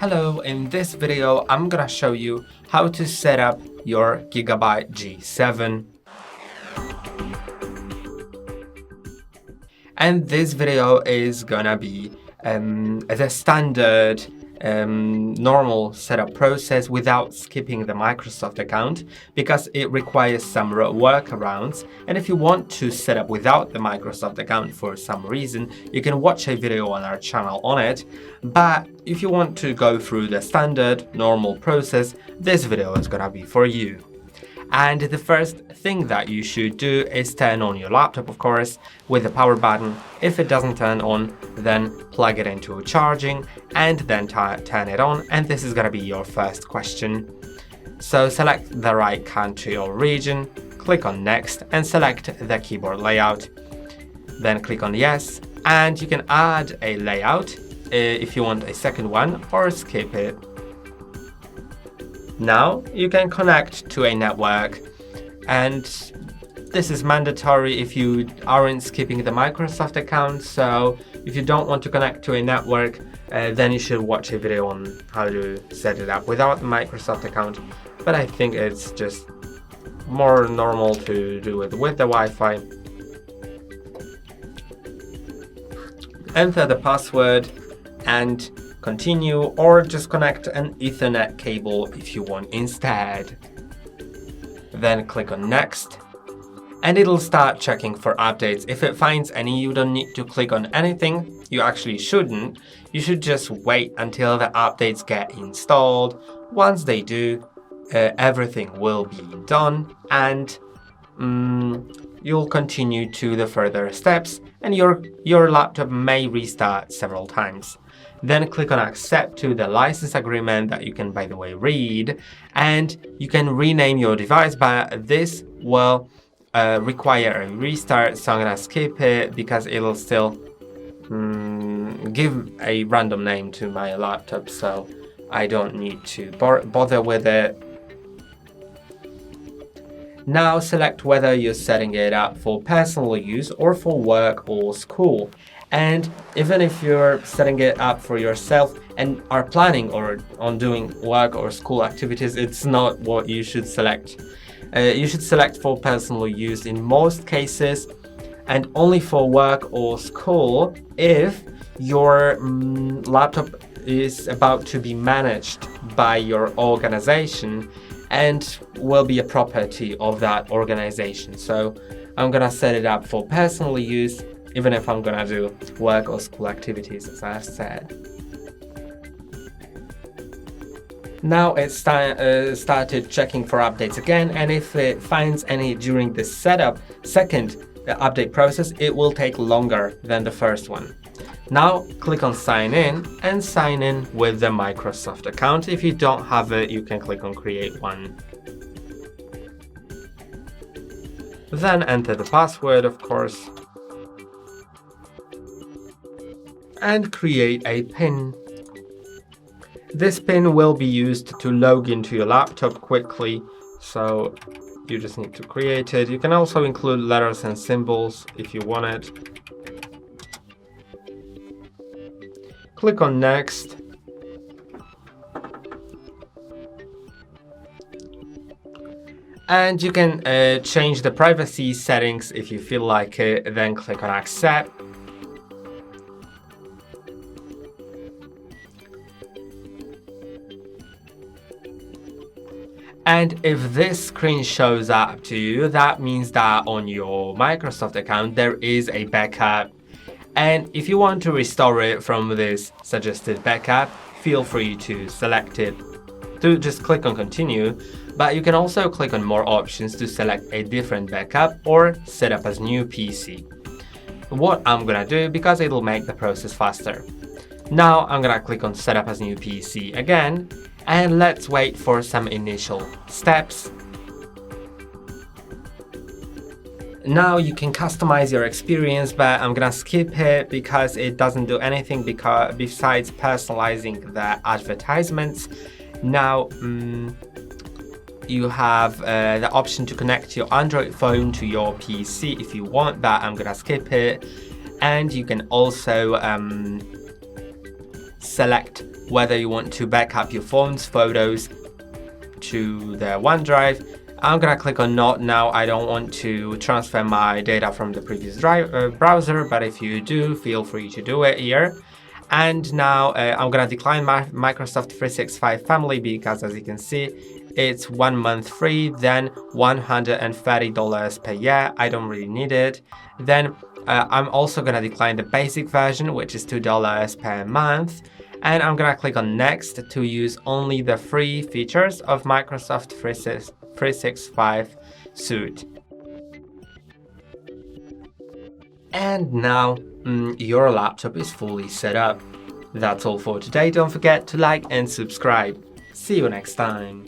Hello, in this video I'm gonna show you how to set up your GIGABYTE G7. And this video is gonna be the standard normal setup process without skipping the Microsoft account, because it requires some workarounds. And if you want to set up without the Microsoft account for some reason, you can watch a video on our channel on it. But if you want to go through the standard normal process, this video is gonna be for you. And the first thing that you should do is turn on your laptop, of course, with the power button. If it doesn't turn on, then plug it into charging and then turn it on. And this is going to be your first question. So select the right country or region, click on next and select the keyboard layout. Then click on yes, and you can add a layout if you want a second one, or skip it. Now you can connect to a network, and this is mandatory if you aren't skipping the Microsoft account. So if you don't want to connect to a network, then you should watch a video on how to set it up without the Microsoft account. But I think it's just more normal to do it with the Wi-Fi. Enter the password and continue, or just connect an Ethernet cable if you want instead. Then click on next, and it'll start checking for updates. If it finds any, you don't need to click on anything. You actually shouldn't. You should just wait until the updates get installed. Once they do, everything will be done, and you'll continue to the further steps, and your laptop may restart several times. Then click on accept to the license agreement that you can, by the way, read, and you can rename your device, but this will require a restart, so I'm gonna skip it because it'll still give a random name to my laptop, so I don't need to bother with it. Now select whether you're setting it up for personal use or for work or school. And even if you're setting it up for yourself and are planning on doing work or school activities, it's not what you should select. You should select for personal use in most cases, and only for work or school if your laptop is about to be managed by your organization and will be a property of that organization. So I'm gonna set it up for personal use, even if I'm gonna do work or school activities, as I've said. Now it started checking for updates again, and if it finds any during the second update process, it will take longer than the first one. Now click on sign in, and sign in with the Microsoft account. If you don't have it, you can click on create one. Then enter the password, of course, and create a PIN. This PIN will be used to log into your laptop quickly, so you just need to create it. You can also include letters and symbols if you want it. Click on next. And you can change the privacy settings if you feel like it, then click on accept. And if this screen shows up to you, that means that on your Microsoft account there is a backup. And if you want to restore it from this suggested backup, feel free to select it. To just click on continue, but you can also click on more options to select a different backup or set up as new PC. What I'm gonna do, because it'll make the process faster. Now I'm gonna click on set up as new PC again, and let's wait for some initial steps. Now you can customize your experience, but I'm gonna skip it because it doesn't do anything besides personalizing the advertisements. Now you have the option to connect your Android phone to your PC if you want, but I'm gonna skip it. And you can also select whether you want to back up your phone's photos to the OneDrive. I'm gonna click on not now. I don't want to transfer my data from the previous browser, but if you do, feel free to do it here. And now I'm gonna decline my Microsoft 365 family because, as you can see, it's 1 month free, then $130 per year. I don't really need it. Then I'm also gonna decline the basic version, which is $2 per month. And I'm gonna click on next to use only the free features of Microsoft 365 suite. And now your laptop is fully set up. That's all for today. Don't forget to like and subscribe. See you next time.